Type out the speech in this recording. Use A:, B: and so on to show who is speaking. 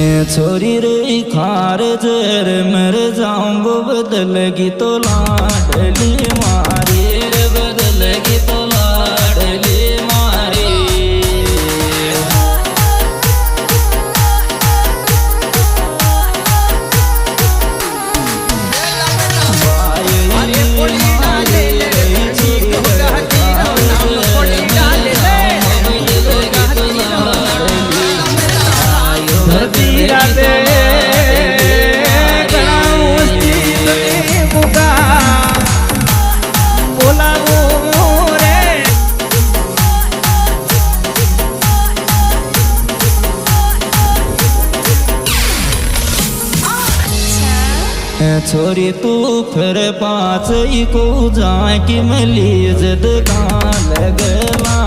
A: छोरी रे खार जर मर जाऊंगो बदलगी तो लाडली मारी रे बदलगी तो लाडली मारी। छोरी तू फिर पास को जा कि मली जद का लगला